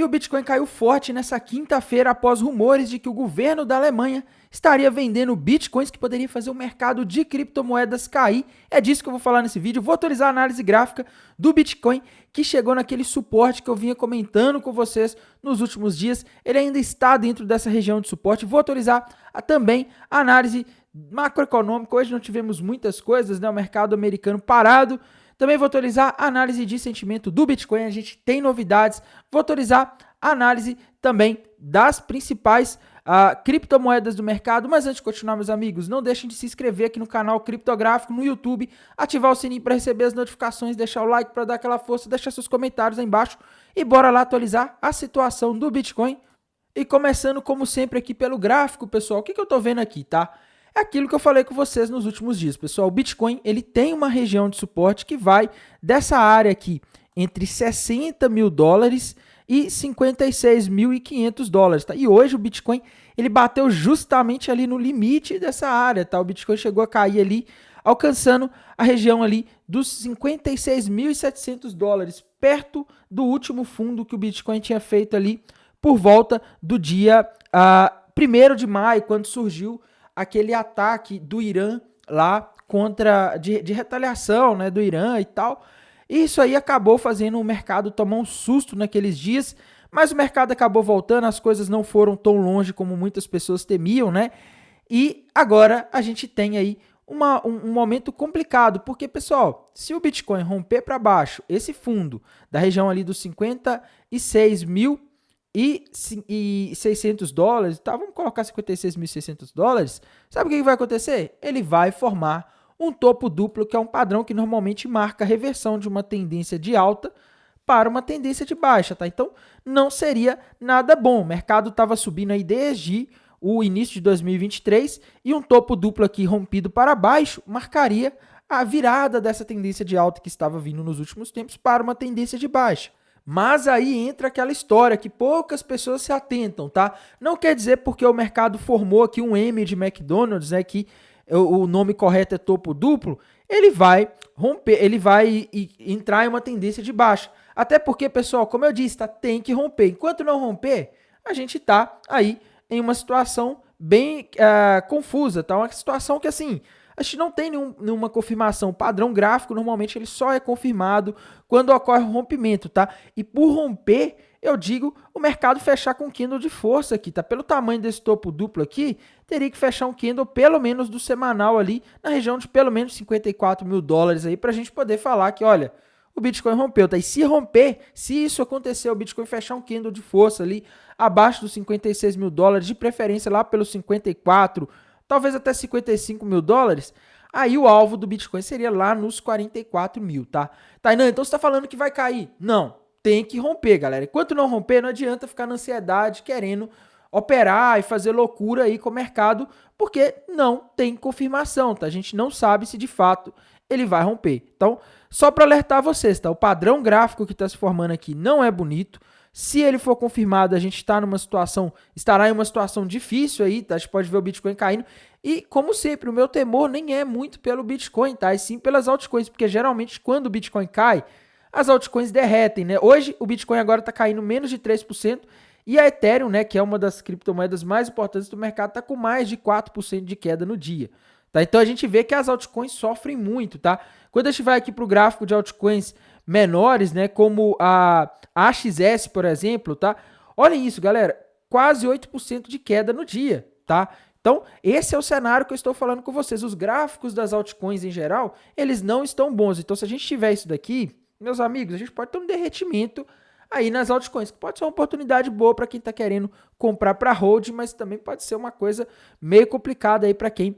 E o Bitcoin caiu forte nessa quinta-feira após rumores de que o governo da Alemanha estaria vendendo Bitcoins que poderia fazer o mercado de criptomoedas cair. É disso que eu vou falar nesse vídeo. Vou atualizar a análise gráfica do Bitcoin que chegou naquele suporte que eu vinha comentando com vocês nos últimos dias. Ele ainda está dentro dessa região de suporte. Vou atualizar também a análise macroeconômica. Hoje não tivemos muitas coisas, né? O mercado americano parado. Também vou atualizar a análise de sentimento do Bitcoin, a gente tem novidades. Vou atualizar a análise também das principais criptomoedas do mercado. Mas antes de continuar, meus amigos, não deixem de se inscrever aqui no canal Criptográfico no YouTube, ativar o sininho para receber as notificações, deixar o like para dar aquela força, deixar seus comentários aí embaixo e bora lá atualizar a situação do Bitcoin. E começando, como sempre, aqui pelo gráfico, pessoal, o que eu estou vendo aqui, tá? É aquilo que eu falei com vocês nos últimos dias, pessoal. O Bitcoin, ele tem uma região de suporte que vai dessa área aqui entre 60 mil dólares e 56.500 dólares, tá? E hoje o Bitcoin, ele bateu justamente ali no limite dessa área, tá? O Bitcoin chegou a cair ali, alcançando a região ali dos 56.700 dólares, perto do último fundo que o Bitcoin tinha feito ali por volta do dia 1º de maio, quando surgiu aquele ataque do Irã lá contra de retaliação, né, do Irã e tal. E isso aí acabou fazendo o mercado tomar um susto naqueles dias, mas o mercado acabou voltando, as coisas não foram tão longe como muitas pessoas temiam, né? E agora a gente tem aí um momento complicado, porque, pessoal, se o Bitcoin romper para baixo esse fundo da região ali dos 56.600 dólares, tá? Vamos colocar 56.600 dólares. Sabe o que vai acontecer? Ele vai formar um topo duplo, que é um padrão que normalmente marca a reversão de uma tendência de alta para uma tendência de baixa, tá? Então, não seria nada bom. O mercado estava subindo aí desde o início de 2023 e um topo duplo aqui rompido para baixo marcaria a virada dessa tendência de alta que estava vindo nos últimos tempos para uma tendência de baixa. Mas aí entra aquela história que poucas pessoas se atentam, tá? Não quer dizer porque o mercado formou aqui um M de McDonald's, né, que o nome correto é topo duplo, ele vai romper, ele vai entrar em uma tendência de baixa. Até porque, pessoal, como eu disse, tá, tem que romper. Enquanto não romper, a gente tá aí em uma situação bem confusa, tá? Uma situação que, assim, a gente não tem nenhuma confirmação. O padrão gráfico, normalmente, ele só é confirmado quando ocorre um rompimento, tá? E por romper, eu digo, o mercado fechar com um candle de força aqui, tá? Pelo tamanho desse topo duplo aqui, teria que fechar um candle pelo menos do semanal ali, na região de pelo menos 54 mil dólares aí, pra gente poder falar que, olha, o Bitcoin rompeu, tá? E se romper, se isso acontecer, o Bitcoin fechar um candle de força ali, abaixo dos 56 mil dólares, de preferência lá pelos 54, talvez até 55 mil dólares, aí o alvo do Bitcoin seria lá nos 44 mil, tá? Tainan, então você tá falando que vai cair? Não, tem que romper, galera. Enquanto não romper, não adianta ficar na ansiedade, querendo operar e fazer loucura aí com o mercado, porque não tem confirmação, tá? A gente não sabe se de fato ele vai romper. Então, só para alertar vocês, tá? O padrão gráfico que está se formando aqui não é bonito. Se ele for confirmado, a gente estará em uma situação difícil aí, tá? A gente pode ver o Bitcoin caindo. E, como sempre, o meu temor nem é muito pelo Bitcoin, tá? E sim pelas altcoins, porque geralmente quando o Bitcoin cai, as altcoins derretem, né? Hoje o Bitcoin agora está caindo menos de 3% e a Ethereum, né, que é uma das criptomoedas mais importantes do mercado, está com mais de 4% de queda no dia. Tá? Então a gente vê que as altcoins sofrem muito, tá? Quando a gente vai aqui para o gráfico de altcoins menores, né, como a AXS, por exemplo, tá? Olhem isso, galera, quase 8% de queda no dia, tá? Então, esse é o cenário que eu estou falando com vocês. Os gráficos das altcoins em geral, eles não estão bons. Então, se a gente tiver isso daqui, meus amigos, a gente pode ter um derretimento aí nas altcoins, que pode ser uma oportunidade boa para quem está querendo comprar para hold, mas também pode ser uma coisa meio complicada aí para quem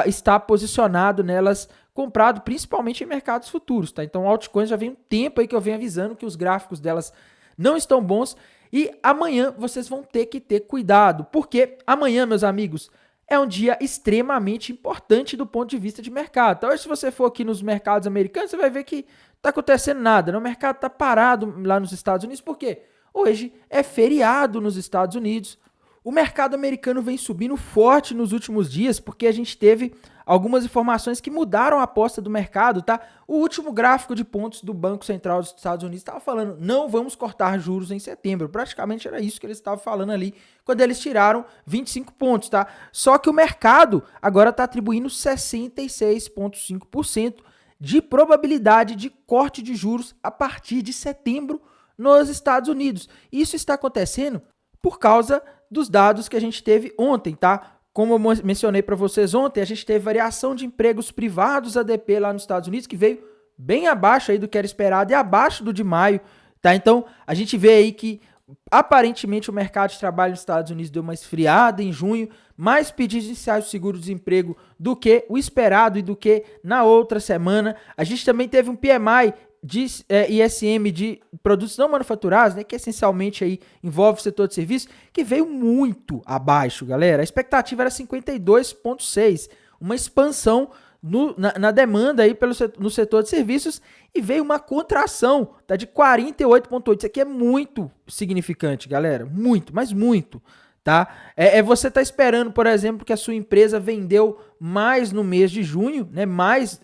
está posicionado nelas, comprado principalmente em mercados futuros, tá? Então, altcoins já vem um tempo aí que eu venho avisando que os gráficos delas não estão bons e amanhã vocês vão ter que ter cuidado, porque amanhã, meus amigos, é um dia extremamente importante do ponto de vista de mercado. Então, se você for aqui nos mercados americanos, você vai ver que não está acontecendo nada, né? O mercado está parado lá nos Estados Unidos, por quê? Hoje é feriado nos Estados Unidos. O mercado americano vem subindo forte nos últimos dias, porque a gente teve algumas informações que mudaram a aposta do mercado, tá? O último gráfico de pontos do Banco Central dos Estados Unidos estava falando, não vamos cortar juros em setembro. Praticamente era isso que eles estavam falando ali, quando eles tiraram 25 pontos, tá? Só que o mercado agora está atribuindo 66,5% de probabilidade de corte de juros a partir de setembro nos Estados Unidos. Isso está acontecendo por causa dos dados que a gente teve ontem, tá? Como eu mencionei para vocês ontem, a gente teve variação de empregos privados ADP lá nos Estados Unidos, que veio bem abaixo aí do que era esperado e abaixo do de maio, tá? Então, a gente vê aí que aparentemente o mercado de trabalho nos Estados Unidos deu uma esfriada em junho, mais pedidos iniciais de seguro-desemprego do que o esperado e do que na outra semana. A gente também teve um PMI de ISM de produtos não manufaturados, né, que essencialmente aí envolve o setor de serviços, que veio muito abaixo, galera. A expectativa era 52,6, uma expansão na demanda aí no setor de serviços, e veio uma contração, tá, de 48,8. Isso aqui é muito significante, galera, muito, mas muito, tá? Você tá esperando, por exemplo, que a sua empresa vendeu mais no mês de junho, né, mais...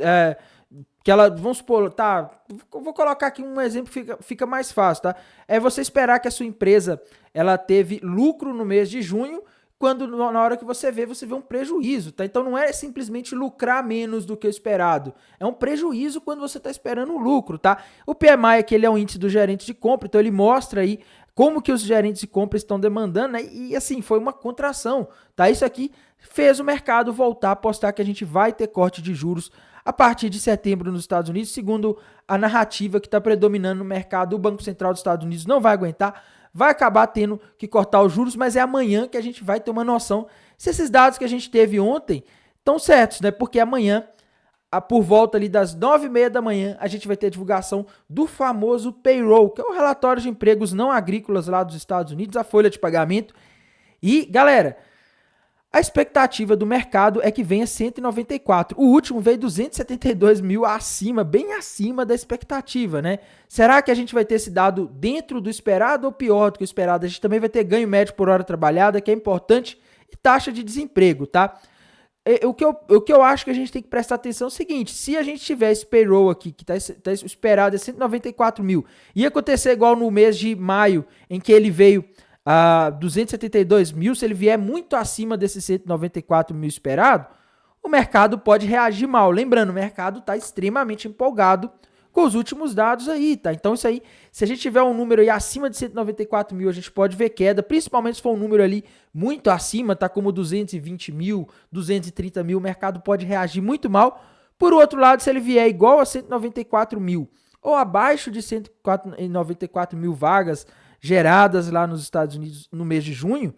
que ela, vamos supor, tá, vou colocar aqui um exemplo que fica mais fácil, tá? É você esperar que a sua empresa, ela teve lucro no mês de junho, quando na hora que você vê um prejuízo, tá? Então não é simplesmente lucrar menos do que o esperado, é um prejuízo quando você está esperando o lucro, tá? O PMI aqui, ele é um índice do gerente de compra, então ele mostra aí como que os gerentes de compra estão demandando, né? E assim, foi uma contração, tá? Isso aqui fez o mercado voltar a apostar que a gente vai ter corte de juros a partir de setembro nos Estados Unidos, segundo a narrativa que está predominando no mercado. O Banco Central dos Estados Unidos não vai aguentar, vai acabar tendo que cortar os juros, mas é amanhã que a gente vai ter uma noção se esses dados que a gente teve ontem estão certos, né? Porque amanhã, por volta ali das 9h30 da manhã, a gente vai ter a divulgação do famoso payroll, que é o relatório de empregos não agrícolas lá dos Estados Unidos, a folha de pagamento. E, galera, a expectativa do mercado é que venha 194. O último veio 272 mil acima, bem acima da expectativa, né? Será que a gente vai ter esse dado dentro do esperado ou pior do que o esperado? A gente também vai ter ganho médio por hora trabalhada, que é importante, e taxa de desemprego, tá? O que eu acho que a gente tem que prestar atenção é o seguinte: se a gente tiver esse payroll aqui, que tá esperado é 194 mil, ia acontecer igual no mês de maio, em que ele veio a 272 mil, se ele vier muito acima desses 194 mil esperado, o mercado pode reagir mal. Lembrando, o mercado está extremamente empolgado com os últimos dados aí, tá? Então isso aí, se a gente tiver um número aí acima de 194 mil, a gente pode ver queda, principalmente se for um número ali muito acima, tá, como 220 mil, 230 mil, o mercado pode reagir muito mal. Por outro lado, se ele vier igual a 194 mil ou abaixo de 194 mil vagas geradas lá nos Estados Unidos no mês de junho,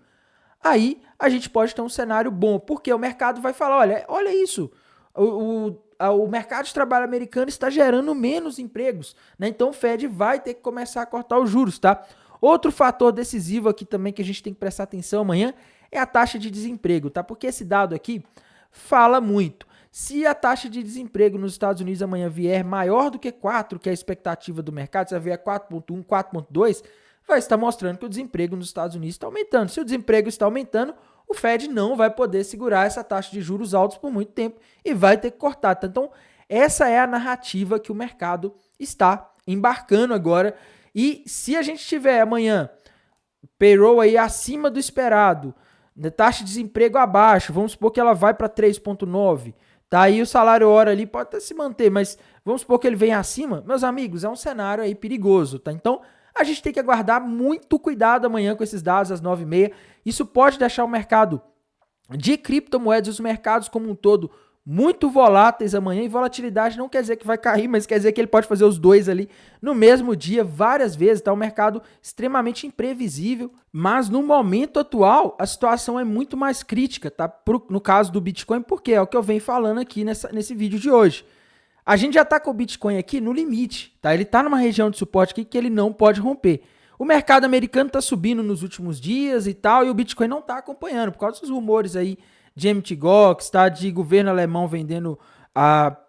aí a gente pode ter um cenário bom, porque o mercado vai falar, olha isso, o mercado de trabalho americano está gerando menos empregos, né? Então o Fed vai ter que começar a cortar os juros, tá? Outro fator decisivo aqui também que a gente tem que prestar atenção amanhã é a taxa de desemprego, tá? Porque esse dado aqui fala muito. Se a taxa de desemprego nos Estados Unidos amanhã vier maior do que 4, que é a expectativa do mercado, se vier 4,1, 4,2, vai estar mostrando que o desemprego nos Estados Unidos está aumentando. Se o desemprego está aumentando, o Fed não vai poder segurar essa taxa de juros altos por muito tempo e vai ter que cortar. Então, essa é a narrativa que o mercado está embarcando agora. E se a gente tiver amanhã payroll aí acima do esperado, taxa de desemprego abaixo, vamos supor que ela vai para 3,9, tá? Aí o salário hora ali pode até se manter, mas vamos supor que ele venha acima, meus amigos, é um cenário aí perigoso, tá? Então, a gente tem que aguardar muito cuidado amanhã com esses dados às 9h30. Isso pode deixar o mercado de criptomoedas e os mercados como um todo muito voláteis amanhã. E volatilidade não quer dizer que vai cair, mas quer dizer que ele pode fazer os dois ali no mesmo dia, várias vezes. Tá um mercado extremamente imprevisível. Mas no momento atual, a situação é muito mais crítica, tá? No caso do Bitcoin, porque é o que eu venho falando aqui nesse vídeo de hoje. A gente já está com o Bitcoin aqui no limite, tá? Ele está numa região de suporte aqui que ele não pode romper. O mercado americano está subindo nos últimos dias e tal, e o Bitcoin não está acompanhando, por causa dos rumores aí de Mt. Gox, tá? De governo alemão vendendo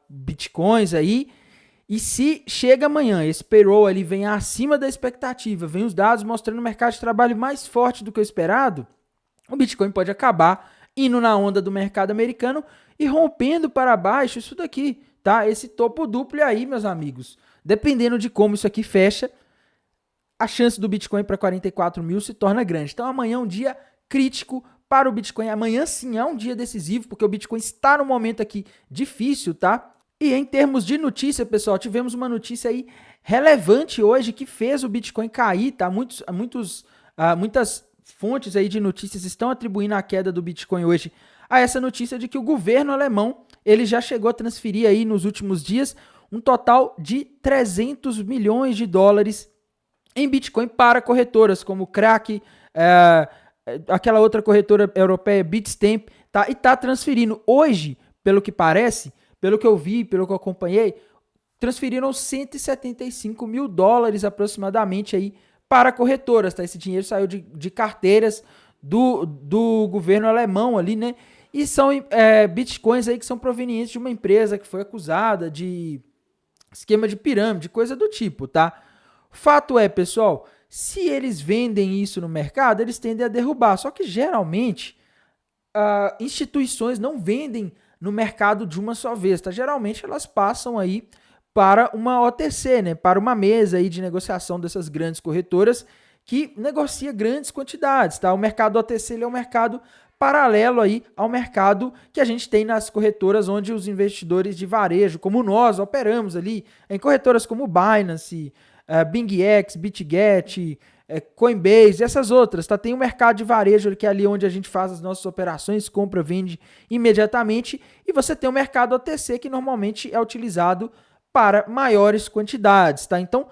Bitcoins aí. E se chega amanhã, esse payroll ali vem acima da expectativa, vem os dados mostrando o mercado de trabalho mais forte do que o esperado, o Bitcoin pode acabar indo na onda do mercado americano e rompendo para baixo isso daqui, tá? Esse topo duplo aí, meus amigos, dependendo de como isso aqui fecha, a chance do Bitcoin para 44 mil se torna grande. Então amanhã é um dia crítico para o Bitcoin. Amanhã sim é um dia decisivo, porque o Bitcoin está num momento aqui difícil, tá? E em termos de notícia, pessoal, tivemos uma notícia aí relevante hoje que fez o Bitcoin cair, tá? Muitas fontes aí de notícias estão atribuindo a queda do Bitcoin hoje a essa notícia de que o governo alemão, ele já chegou a transferir aí nos últimos dias um total de 300 milhões de dólares em Bitcoin para corretoras como Kraken, aquela outra corretora europeia Bitstamp, tá? E tá transferindo hoje, pelo que parece, pelo que eu vi, pelo que eu acompanhei, transferiram 175 mil dólares aproximadamente aí para corretoras, tá? Esse dinheiro saiu de carteiras do governo alemão ali, né? E são bitcoins aí que são provenientes de uma empresa que foi acusada de esquema de pirâmide, coisa do tipo, tá? Fato é, pessoal, se eles vendem isso no mercado, eles tendem a derrubar. Só que geralmente instituições não vendem no mercado de uma só vez, tá? Geralmente elas passam aí para uma OTC, né? Para uma mesa aí de negociação dessas grandes corretoras que negocia grandes quantidades, tá? O mercado OTC ele é um mercado paralelo aí ao mercado que a gente tem nas corretoras onde os investidores de varejo, como nós, operamos ali em corretoras como Binance, BingX, BitGet, Coinbase, essas outras, tá? Tem um mercado de varejo que é ali onde a gente faz as nossas operações, compra, vende imediatamente, e você tem o mercado OTC que normalmente é utilizado para maiores quantidades, tá? Então,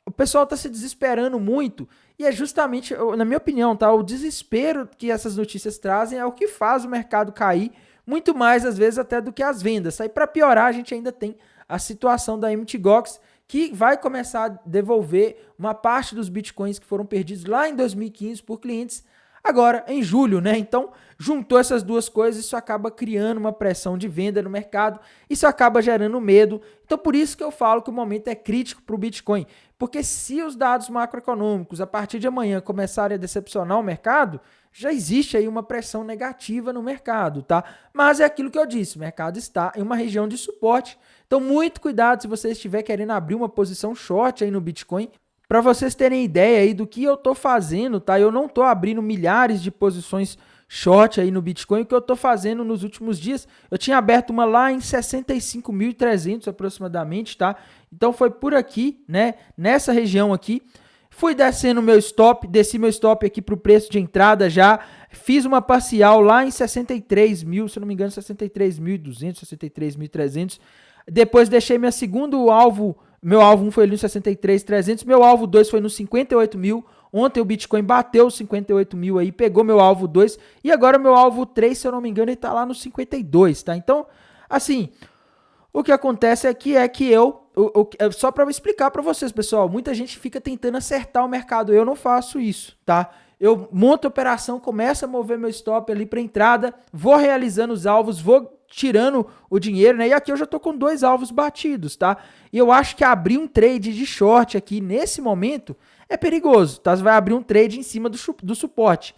o pessoal está se desesperando muito e é justamente, na minha opinião, tá? O desespero que essas notícias trazem é o que faz o mercado cair muito mais, às vezes, até do que as vendas. Tá? E para piorar, a gente ainda tem a situação da Mt. Gox, que vai começar a devolver uma parte dos bitcoins que foram perdidos lá em 2015 por clientes agora em julho, né? Então, juntou essas duas coisas, isso acaba criando uma pressão de venda no mercado, isso acaba gerando medo. Então, por isso que eu falo que o momento é crítico para o Bitcoin, porque se os dados macroeconômicos a partir de amanhã começarem a decepcionar o mercado, já existe aí uma pressão negativa no mercado, tá? Mas é aquilo que eu disse, o mercado está em uma região de suporte. Então, muito cuidado se você estiver querendo abrir uma posição short aí no Bitcoin. Para vocês terem ideia aí do que eu tô fazendo, tá? Eu não tô abrindo milhares de posições short aí no Bitcoin. O que eu tô fazendo nos últimos dias, eu tinha aberto uma lá em 65.300 aproximadamente, tá? Então foi por aqui, né? Nessa região aqui. Fui descendo meu stop, desci meu stop aqui para o preço de entrada já. Fiz uma parcial lá em 63 mil, se não me engano, 63.200, 63.300. Depois deixei meu segundo alvo. Meu alvo 1 foi ali no 63.300, meu alvo 2 foi no 58 mil. Ontem o Bitcoin bateu os 58 mil aí, pegou meu alvo 2. E agora meu alvo 3, se eu não me engano, ele tá lá no 52, tá? Então, assim, o que acontece é que eu só para explicar para vocês, pessoal, muita gente fica tentando acertar o mercado. Eu não faço isso, tá? Eu monto a operação, começo a mover meu stop ali para entrada, vou realizando os alvos, vou tirando o dinheiro, né? E aqui eu já tô com 2 alvos batidos, tá? E eu acho que abrir um trade de short aqui nesse momento é perigoso, tá? Você vai abrir um trade em cima do suporte.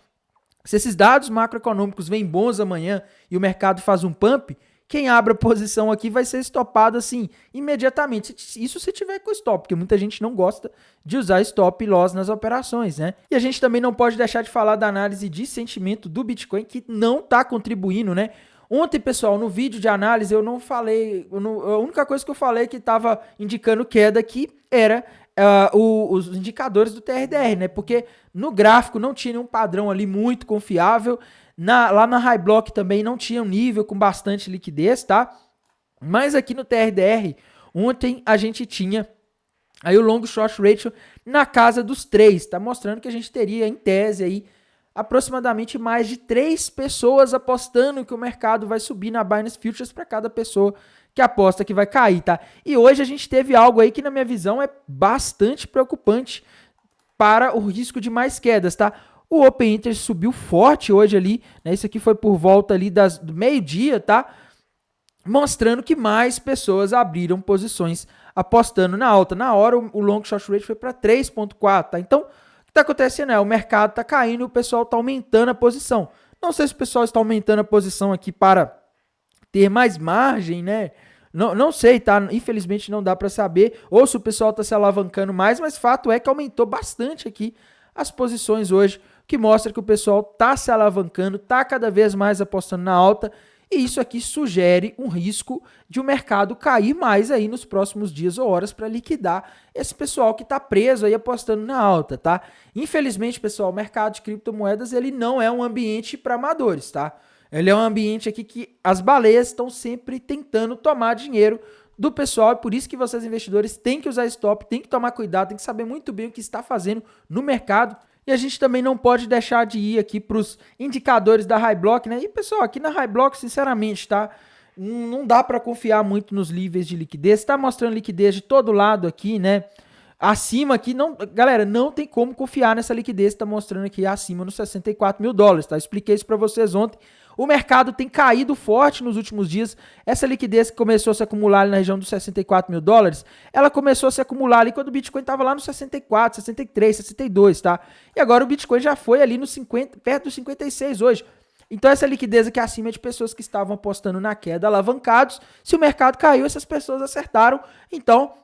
Se esses dados macroeconômicos vêm bons amanhã e o mercado faz um pump, quem abre a posição aqui vai ser estopado assim, imediatamente. Isso se tiver com stop, porque muita gente não gosta de usar stop loss nas operações, né? E a gente também não pode deixar de falar da análise de sentimento do Bitcoin, que não está contribuindo, né? Ontem, pessoal, no vídeo de análise eu não falei, a única coisa que eu falei que estava indicando queda aqui era os indicadores do TRDR, né? Porque no gráfico não tinha nenhum padrão ali muito confiável. Lá na High Block também não tinha um nível com bastante liquidez, tá? Mas aqui no TRDR, ontem a gente tinha aí o long short ratio na casa dos 3, tá? Mostrando que a gente teria, em tese, aí aproximadamente mais de 3 pessoas apostando que o mercado vai subir na Binance Futures para cada pessoa que aposta que vai cair, tá? E hoje a gente teve algo aí que, na minha visão, é bastante preocupante para o risco de mais quedas, tá? O Open Interest subiu forte hoje ali, né? Isso aqui foi por volta ali do meio-dia, tá? Mostrando que mais pessoas abriram posições apostando na alta. Na hora, o long short rate foi para 3.4, tá? Então, o que está acontecendo é o mercado está caindo e o pessoal está aumentando a posição. Não sei se o pessoal está aumentando a posição aqui para ter mais margem, né? Não sei, tá? Infelizmente não dá para saber. Ou se o pessoal está se alavancando mais, mas fato é que aumentou bastante aqui as posições hoje, que mostra que o pessoal está se alavancando, está cada vez mais apostando na alta. E isso aqui sugere um risco de o mercado cair mais aí nos próximos dias ou horas para liquidar esse pessoal que está preso aí apostando na alta, tá? Infelizmente, pessoal, o mercado de criptomoedas ele não é um ambiente para amadores, tá? Ele é um ambiente aqui que as baleias estão sempre tentando tomar dinheiro do pessoal, e por isso que vocês investidores têm que usar stop, têm que tomar cuidado, têm que saber muito bem o que está fazendo no mercado. E a gente também não pode deixar de ir aqui para os indicadores da Highblock, né? E pessoal, aqui na Highblock, sinceramente, tá? Não dá para confiar muito nos níveis de liquidez. Está mostrando liquidez de todo lado aqui, né? Acima aqui, não, galera, não tem como confiar nessa liquidez que está mostrando aqui acima nos 64 mil dólares, tá? Expliquei isso para vocês ontem. O mercado tem caído forte nos últimos dias. Essa liquidez que começou a se acumular ali na região dos 64 mil dólares, ela começou a se acumular ali quando o Bitcoin estava lá nos 64, 63, 62, tá? E agora o Bitcoin já foi ali nos 50, perto dos 56 hoje. Então essa liquidez aqui acima é de pessoas que estavam apostando na queda, alavancados. Se o mercado caiu, essas pessoas acertaram. Então,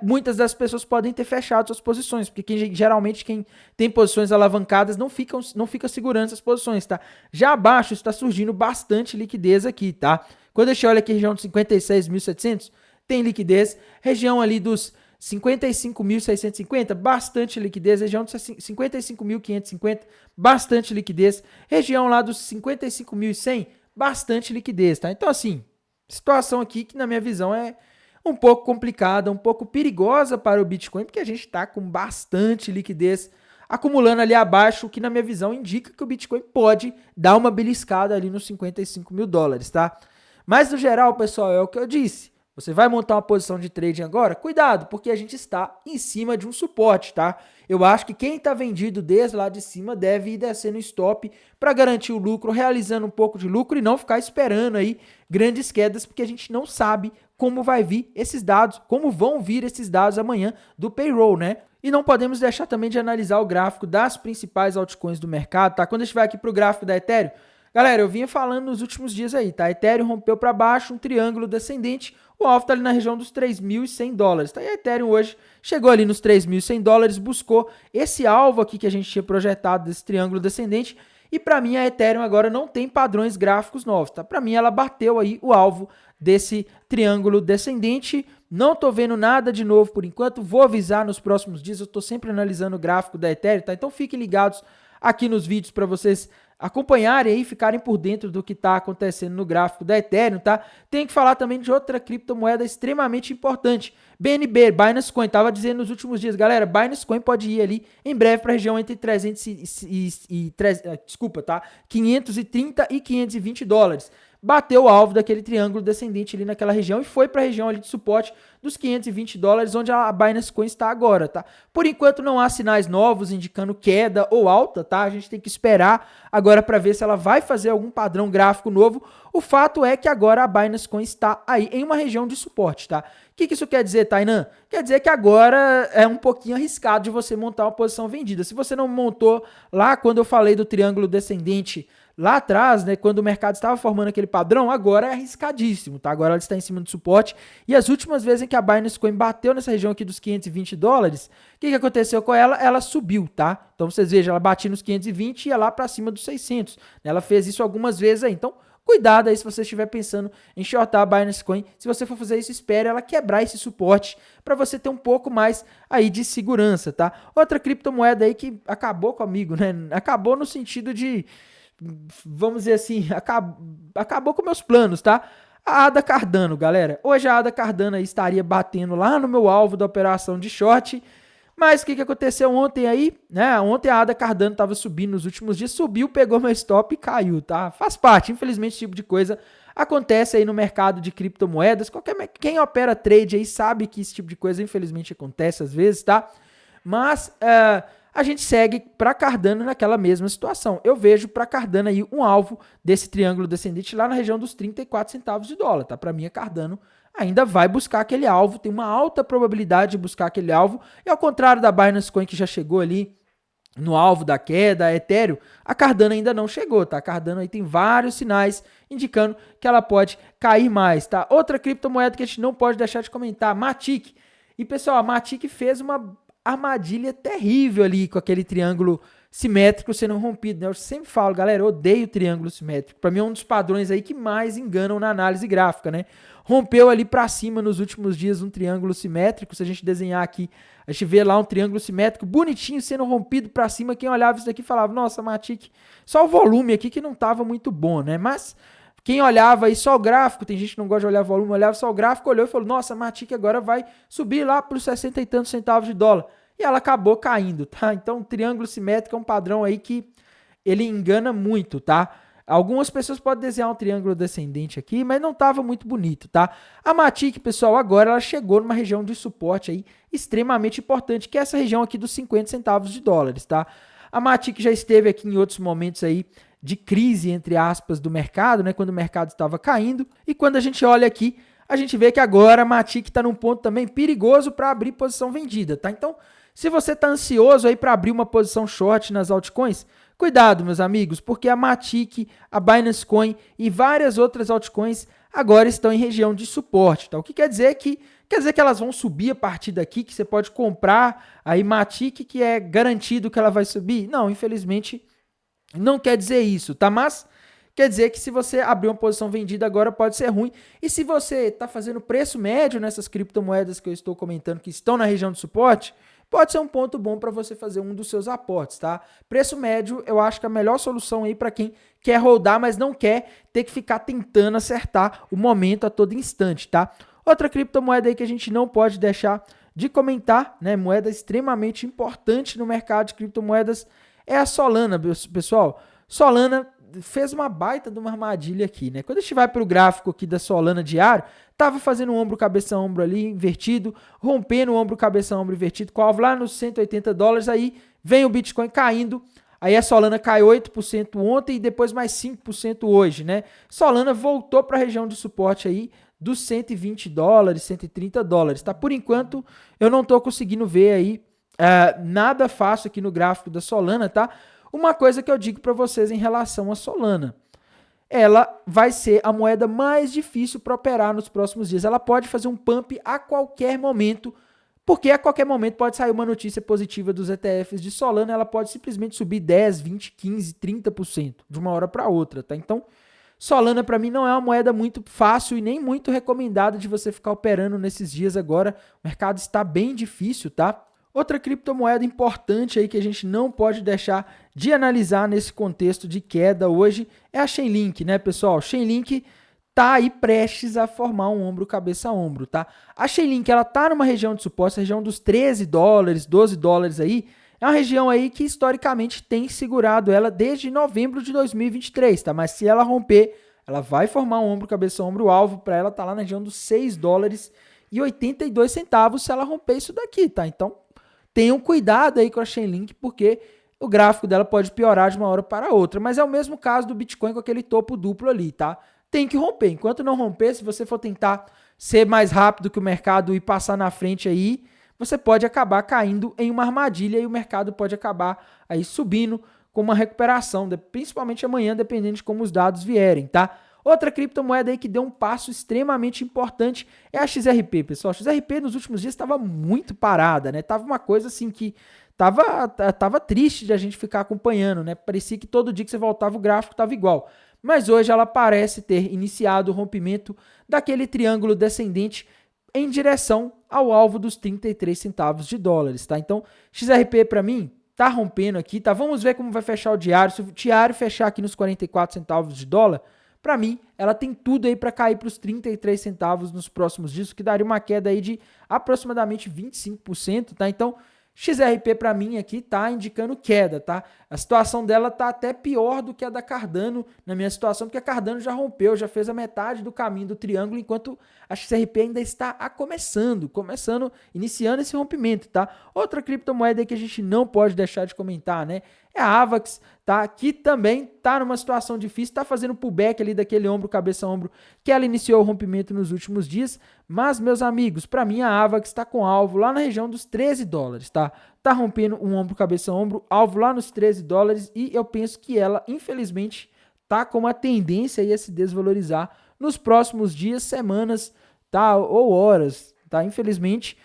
muitas das pessoas podem ter fechado suas posições, porque geralmente quem tem posições alavancadas não fica segurando essas posições, tá? Já abaixo está surgindo bastante liquidez aqui, tá? Quando a gente olha aqui a região de 56.700, tem liquidez. Região ali dos 55.650, bastante liquidez. Região de 55.550, bastante liquidez. Região lá dos 55.100, bastante liquidez, tá? Então, assim, situação aqui que na minha visão é um pouco complicada, um pouco perigosa para o Bitcoin, porque a gente está com bastante liquidez acumulando ali abaixo, o que na minha visão indica que o Bitcoin pode dar uma beliscada ali nos 55 mil dólares, tá? Mas no geral, pessoal, é o que eu disse. Você vai montar uma posição de trading agora? Cuidado, porque a gente está em cima de um suporte, tá? Eu acho que quem está vendido desde lá de cima deve ir descendo stop para garantir o lucro, realizando um pouco de lucro e não ficar esperando aí grandes quedas, porque a gente não sabe como vai vir esses dados, como vão vir esses dados amanhã do payroll, né? E não podemos deixar também de analisar o gráfico das principais altcoins do mercado, tá? Quando a gente vai aqui para o gráfico da Ethereum, galera, eu vinha falando nos últimos dias aí, tá? Ethereum rompeu para baixo, um triângulo descendente, o alvo tá ali na região dos 3.100 dólares, tá? E a Ethereum hoje chegou ali nos 3.100 dólares, buscou esse alvo aqui que a gente tinha projetado desse triângulo descendente, e para mim a Ethereum agora não tem padrões gráficos novos, tá? Para mim ela bateu aí o alvo desse triângulo descendente. Não tô vendo nada de novo por enquanto, vou avisar nos próximos dias, eu tô sempre analisando o gráfico da Ethereum, tá? Então fiquem ligados aqui nos vídeos para vocês acompanharem aí, ficarem por dentro do que está acontecendo no gráfico da Ethereum, tá? Tem que falar também de outra criptomoeda extremamente importante, BNB, Binance Coin. Tava dizendo nos últimos dias, galera, Binance Coin pode ir ali em breve para a região entre 530 e 520 dólares. Bateu o alvo daquele triângulo descendente ali naquela região e foi para a região ali de suporte dos 520 dólares, onde a Binance Coin está agora, tá? Por enquanto não há sinais novos indicando queda ou alta, tá? A gente tem que esperar agora para ver se ela vai fazer algum padrão gráfico novo. O fato é que agora a Binance Coin está aí em uma região de suporte, tá? O que isso quer dizer, Tainan? Quer dizer que agora é um pouquinho arriscado de você montar uma posição vendida. Se você não montou lá quando eu falei do triângulo descendente lá atrás, né, quando o mercado estava formando aquele padrão, agora é arriscadíssimo, tá? Agora ela está em cima do suporte. E as últimas vezes em que a Binance Coin bateu nessa região aqui dos 520 dólares, o que aconteceu com ela? Ela subiu, tá? Então vocês vejam, ela batia nos 520 e ia lá para cima dos 600. Ela fez isso algumas vezes aí. Então, cuidado aí se você estiver pensando em shortar a Binance Coin. Se você for fazer isso, espere ela quebrar esse suporte para você ter um pouco mais aí de segurança, tá? Outra criptomoeda aí que acabou comigo, né? Acabou no sentido de, vamos dizer assim, acabou com meus planos, tá? A ADA Cardano, galera. Hoje a ADA Cardano aí estaria batendo lá no meu alvo da operação de short. Mas o que aconteceu ontem aí, né? Ontem a ADA Cardano estava subindo nos últimos dias, subiu, pegou meu stop e caiu, tá? Faz parte, infelizmente esse tipo de coisa acontece aí no mercado de criptomoedas. Quem opera trade aí sabe que esse tipo de coisa infelizmente acontece às vezes, tá? Mas a gente segue para Cardano naquela mesma situação. Eu vejo para Cardano aí um alvo desse triângulo descendente lá na região dos 34 centavos de dólar, tá? Para mim a Cardano ainda vai buscar aquele alvo, tem uma alta probabilidade de buscar aquele alvo, e ao contrário da Binance Coin que já chegou ali no alvo da queda, a Ethereum, a Cardano ainda não chegou, tá? A Cardano aí tem vários sinais indicando que ela pode cair mais, tá? Outra criptomoeda que a gente não pode deixar de comentar, Matic. E pessoal, a Matic fez uma armadilha terrível ali com aquele triângulo simétrico sendo rompido, né? Eu sempre falo, galera, eu odeio triângulo simétrico. Para mim é um dos padrões aí que mais enganam na análise gráfica, né? Rompeu ali para cima nos últimos dias um triângulo simétrico. Se a gente desenhar aqui, a gente vê lá um triângulo simétrico bonitinho sendo rompido para cima. Quem olhava isso daqui falava, nossa, Matic, só o volume aqui que não tava muito bom, né? Mas quem olhava aí só o gráfico, tem gente que não gosta de olhar volume, olhava só o gráfico, olhou e falou, nossa, a Matic agora vai subir lá para os 60 e tantos centavos de dólar. E ela acabou caindo, tá? Então, o triângulo simétrico é um padrão aí que ele engana muito, tá? Algumas pessoas podem desenhar um triângulo descendente aqui, mas não estava muito bonito, tá? A Matic, pessoal, agora ela chegou numa região de suporte aí extremamente importante, que é essa região aqui dos 50 centavos de dólares, tá? A Matic já esteve aqui em outros momentos aí de crise, entre aspas, do mercado, né? Quando o mercado estava caindo. E quando a gente olha aqui, a gente vê que agora a Matic está num ponto também perigoso para abrir posição vendida, tá? Então, se você está ansioso aí para abrir uma posição short nas altcoins, cuidado, meus amigos, porque a Matic, a Binance Coin e várias outras altcoins agora estão em região de suporte, tá? O que quer dizer que elas vão subir a partir daqui, que você pode comprar aí Matic, que é garantido que ela vai subir? Não, infelizmente não quer dizer isso, tá? Mas quer dizer que se você abrir uma posição vendida agora pode ser ruim. E se você está fazendo preço médio nessas criptomoedas que eu estou comentando que estão na região de suporte, pode ser um ponto bom para você fazer um dos seus aportes, tá? Preço médio, eu acho que é a melhor solução aí para quem quer rodar, mas não quer ter que ficar tentando acertar o momento a todo instante, tá? Outra criptomoeda aí que a gente não pode deixar de comentar, né? Moeda extremamente importante no mercado de criptomoedas é a Solana, pessoal. Solana fez uma baita de uma armadilha aqui, né? Quando a gente vai para o gráfico aqui da Solana diário, tava fazendo um ombro, cabeça, ombro ali, invertido, rompendo o ombro, cabeça, ombro invertido, com o alvo lá nos 180 dólares, aí vem o Bitcoin caindo, aí a Solana caiu 8% ontem e depois mais 5% hoje, né? Solana voltou para a região de suporte aí dos 120 dólares, 130 dólares, tá? Por enquanto, eu não tô conseguindo ver aí nada fácil aqui no gráfico da Solana, tá? Uma coisa que eu digo para vocês em relação à Solana, ela vai ser a moeda mais difícil para operar nos próximos dias. Ela pode fazer um pump a qualquer momento, porque a qualquer momento pode sair uma notícia positiva dos ETFs de Solana, ela pode simplesmente subir 10, 20, 15, 30% de uma hora para outra, tá? Então, Solana para mim não é uma moeda muito fácil e nem muito recomendada de você ficar operando nesses dias agora. O mercado está bem difícil, tá? Outra criptomoeda importante aí que a gente não pode deixar de analisar nesse contexto de queda hoje é a Chainlink, né, pessoal? Chainlink tá aí prestes a formar um ombro cabeça a ombro, tá? A Chainlink, ela tá numa região de suporte, a região dos 13 dólares, 12 dólares aí, é uma região aí que historicamente tem segurado ela desde novembro de 2023, tá? Mas se ela romper, ela vai formar um ombro cabeça a ombro, o alvo para ela tá lá na região dos 6 dólares e 82 centavos se ela romper isso daqui, tá? Então, tenham cuidado aí com a Chainlink, porque o gráfico dela pode piorar de uma hora para outra. Mas é o mesmo caso do Bitcoin com aquele topo duplo ali, tá? Tem que romper. Enquanto não romper, se você for tentar ser mais rápido que o mercado e passar na frente aí, você pode acabar caindo em uma armadilha e o mercado pode acabar aí subindo com uma recuperação, principalmente amanhã, dependendo de como os dados vierem, tá? Outra criptomoeda aí que deu um passo extremamente importante é a XRP, pessoal. A XRP nos últimos dias estava muito parada, né? Tava uma coisa assim que tava triste de a gente ficar acompanhando, né? Parecia que todo dia que você voltava o gráfico estava igual. Mas hoje ela parece ter iniciado o rompimento daquele triângulo descendente em direção ao alvo dos 33 centavos de dólares, tá? Então, XRP para mim tá rompendo aqui, tá? Vamos ver como vai fechar o diário. Se o diário fechar aqui nos 44 centavos de dólar, para mim, ela tem tudo aí para cair para os 33 centavos nos próximos dias, que daria uma queda aí de aproximadamente 25%, tá? Então, XRP para mim aqui tá indicando queda, tá? A situação dela tá até pior do que a da Cardano, na minha situação, porque a Cardano já rompeu, já fez a metade do caminho do triângulo, enquanto a XRP ainda está iniciando esse rompimento, tá? Outra criptomoeda aí que a gente não pode deixar de comentar, né? é a Avax, tá? Que também tá numa situação difícil, tá fazendo pullback ali daquele ombro, cabeça ombro, que ela iniciou o rompimento nos últimos dias, mas, meus amigos, para mim a Avax tá com alvo lá na região dos $13, tá? Tá rompendo um ombro, cabeça ombro, alvo lá nos $13 e eu penso que ela, infelizmente, tá com uma tendência aí a se desvalorizar nos próximos dias, semanas, tá? Ou horas, tá? Infelizmente,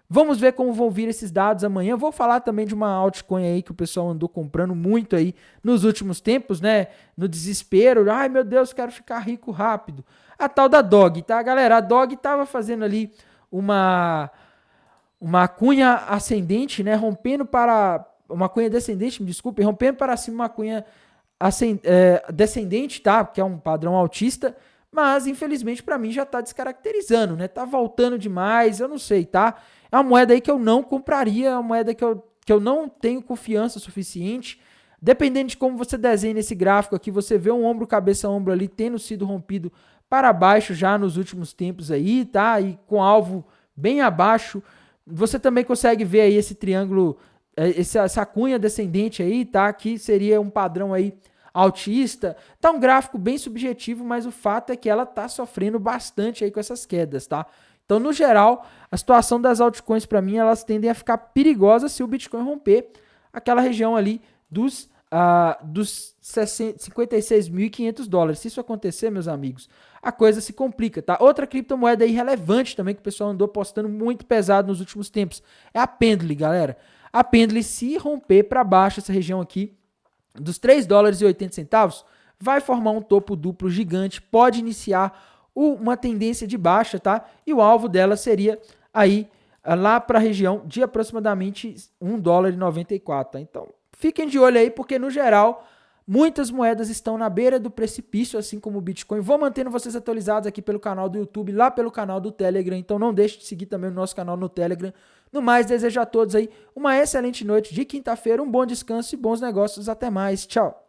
vamos ver como vão vir esses dados amanhã. Vou falar também de uma altcoin aí que o pessoal andou comprando muito aí nos últimos tempos, né? No desespero. Ai, meu Deus, quero ficar rico rápido. A tal da Dog, tá, galera? A Dog tava fazendo ali uma cunha ascendente, né? Rompendo para... Uma cunha descendente, me desculpe. Rompendo para cima uma cunha descendente, tá? Que é um padrão altista. Mas, infelizmente, para mim já tá descaracterizando, né? Tá voltando demais, eu não sei, tá? É uma moeda aí que eu não compraria, é uma moeda que eu não tenho confiança suficiente. Dependendo de como você desenha esse gráfico aqui, você vê um ombro, cabeça, ombro ali tendo sido rompido para baixo já nos últimos tempos aí, tá? E com alvo bem abaixo. Você também consegue ver aí esse triângulo, essa cunha descendente aí, tá? Que seria um padrão aí altista. Tá um gráfico bem subjetivo, mas o fato é que ela tá sofrendo bastante aí com essas quedas, tá? Então, no geral, a situação das altcoins para mim, elas tendem a ficar perigosas se o Bitcoin romper aquela região ali dos 56.500 dólares. Se isso acontecer, meus amigos, a coisa se complica, tá? Outra criptomoeda aí relevante também que o pessoal andou postando muito pesado nos últimos tempos é a Pendly, galera. A Pendly, se romper para baixo essa região aqui dos $3,80, vai formar um topo duplo gigante, pode iniciar uma tendência de baixa, tá? E o alvo dela seria aí lá para a região de aproximadamente $1,94, tá? Então, fiquem de olho aí, porque no geral, muitas moedas estão na beira do precipício, assim como o Bitcoin. Vou mantendo vocês atualizados aqui pelo canal do YouTube, lá pelo canal do Telegram, então não deixe de seguir também o nosso canal no Telegram. No mais, desejo a todos aí uma excelente noite de quinta-feira, um bom descanso e bons negócios. Até mais. Tchau.